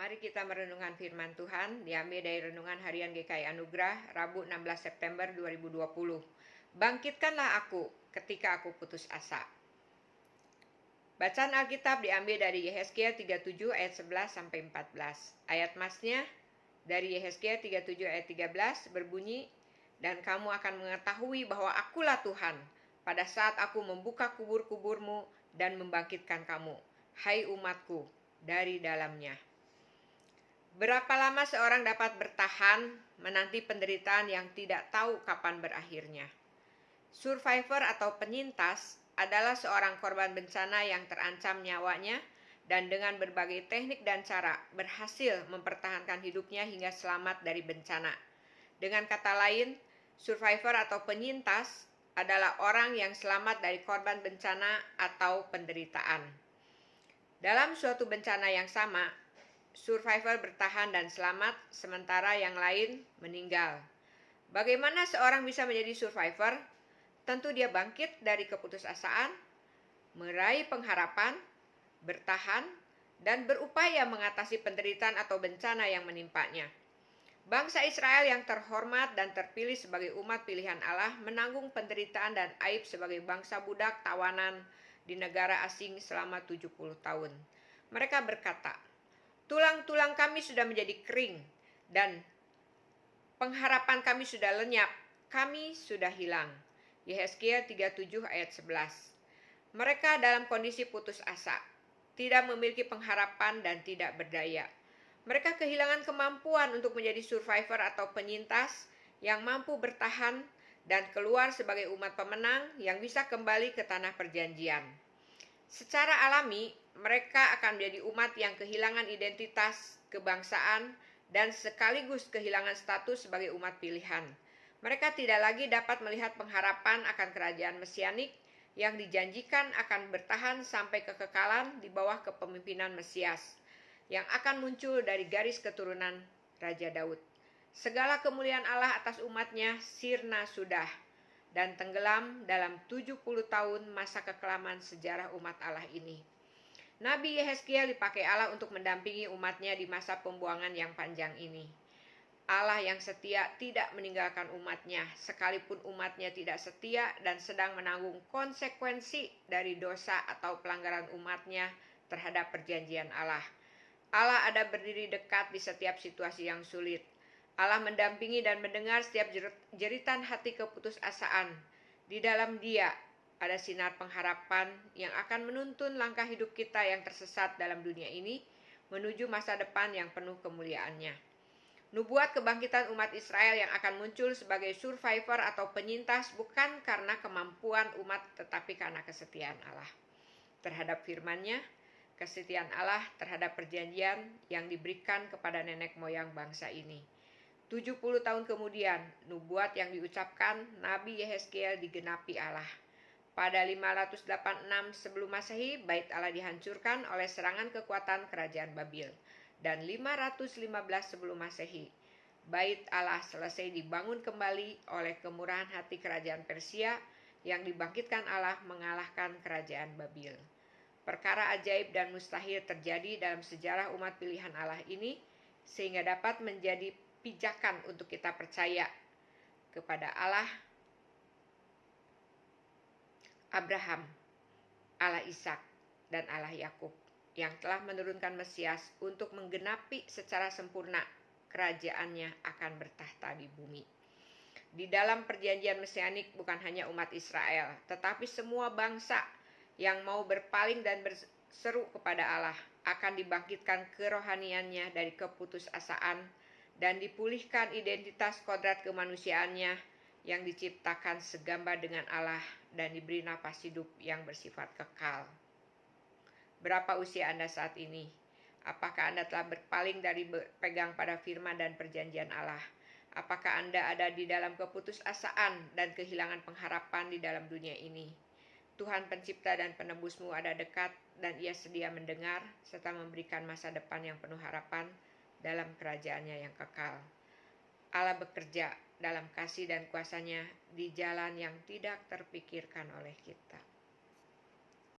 Mari kita merenungkan firman Tuhan, diambil dari Renungan Harian GKI Anugerah, Rabu 16 September 2020. Bangkitkanlah aku ketika aku putus asa. Bacaan Alkitab diambil dari Yehezkiel 37 ayat 11 sampai 14. Ayat masnya dari Yehezkiel 37 ayat 13 berbunyi, "Dan kamu akan mengetahui bahwa akulah Tuhan pada saat aku membuka kubur-kuburmu dan membangkitkan kamu, hai umatku, dari dalamnya." Berapa lama seorang dapat bertahan menanti penderitaan yang tidak tahu kapan berakhirnya? Survivor atau penyintas adalah seorang korban bencana yang terancam nyawanya dan dengan berbagai teknik dan cara berhasil mempertahankan hidupnya hingga selamat dari bencana. Dengan kata lain, survivor atau penyintas adalah orang yang selamat dari korban bencana atau penderitaan. Dalam suatu bencana yang sama, survivor bertahan dan selamat, sementara yang lain meninggal. Bagaimana seorang bisa menjadi survivor? Tentu dia bangkit dari keputusasaan, meraih pengharapan, bertahan, dan berupaya mengatasi penderitaan atau bencana yang menimpanya. Bangsa Israel yang terhormat dan terpilih sebagai umat pilihan Allah menanggung penderitaan dan aib sebagai bangsa budak tawanan di negara asing selama 70 tahun. Mereka berkata, "Tulang-tulang kami sudah menjadi kering dan pengharapan kami sudah lenyap, kami sudah hilang." Yehezkiel 37 ayat 11. Mereka dalam kondisi putus asa, tidak memiliki pengharapan dan tidak berdaya. Mereka kehilangan kemampuan untuk menjadi survivor atau penyintas yang mampu bertahan dan keluar sebagai umat pemenang yang bisa kembali ke tanah perjanjian. Secara alami, mereka akan menjadi umat yang kehilangan identitas, kebangsaan, dan sekaligus kehilangan status sebagai umat pilihan. Mereka tidak lagi dapat melihat pengharapan akan kerajaan mesianik yang dijanjikan akan bertahan sampai kekekalan di bawah kepemimpinan Mesias yang akan muncul dari garis keturunan Raja Daud. Segala kemuliaan Allah atas umatnya sirna sudah dan tenggelam dalam 70 tahun masa kekelaman sejarah umat Allah ini. Nabi Yehezkiel dipakai Allah untuk mendampingi umatnya di masa pembuangan yang panjang ini. Allah yang setia tidak meninggalkan umatnya, sekalipun umatnya tidak setia dan sedang menanggung konsekuensi dari dosa atau pelanggaran umatnya terhadap perjanjian Allah. Allah ada berdiri dekat di setiap situasi yang sulit. Allah mendampingi dan mendengar setiap jeritan hati keputusasaan. Di dalam Dia ada sinar pengharapan yang akan menuntun langkah hidup kita yang tersesat dalam dunia ini menuju masa depan yang penuh kemuliaannya. Nubuat kebangkitan umat Israel yang akan muncul sebagai survivor atau penyintas bukan karena kemampuan umat tetapi karena kesetiaan Allah terhadap firman-Nya, kesetiaan Allah terhadap perjanjian yang diberikan kepada nenek moyang bangsa ini. 70 tahun kemudian, nubuat yang diucapkan Nabi Yehezkiel digenapi Allah. Pada 586 sebelum Masehi, Bait Allah dihancurkan oleh serangan kekuatan kerajaan Babil. Dan 515 sebelum Masehi, Bait Allah selesai dibangun kembali oleh kemurahan hati kerajaan Persia yang dibangkitkan Allah mengalahkan kerajaan Babil. Perkara ajaib dan mustahil terjadi dalam sejarah umat pilihan Allah ini sehingga dapat menjadi pijakan untuk kita percaya kepada Allah Abraham, Allah Ishak, dan Allah Yakub yang telah menurunkan Mesias untuk menggenapi secara sempurna kerajaannya akan bertahta di bumi. Di dalam perjanjian mesianik bukan hanya umat Israel, tetapi semua bangsa yang mau berpaling dan berseru kepada Allah akan dibangkitkan kerohaniannya dari keputusasaan dan dipulihkan identitas kodrat kemanusiaannya yang diciptakan segambar dengan Allah dan diberi napas hidup yang bersifat kekal. Berapa usia Anda saat ini? Apakah Anda telah berpaling dari berpegang pada firman dan perjanjian Allah? Apakah Anda ada di dalam keputusasaan dan kehilangan pengharapan di dalam dunia ini? Tuhan pencipta dan penebusmu ada dekat dan Ia sedia mendengar serta memberikan masa depan yang penuh harapan dalam kerajaannya yang kekal. Allah bekerja dalam kasih dan kuasa-Nya di jalan yang tidak terpikirkan oleh kita.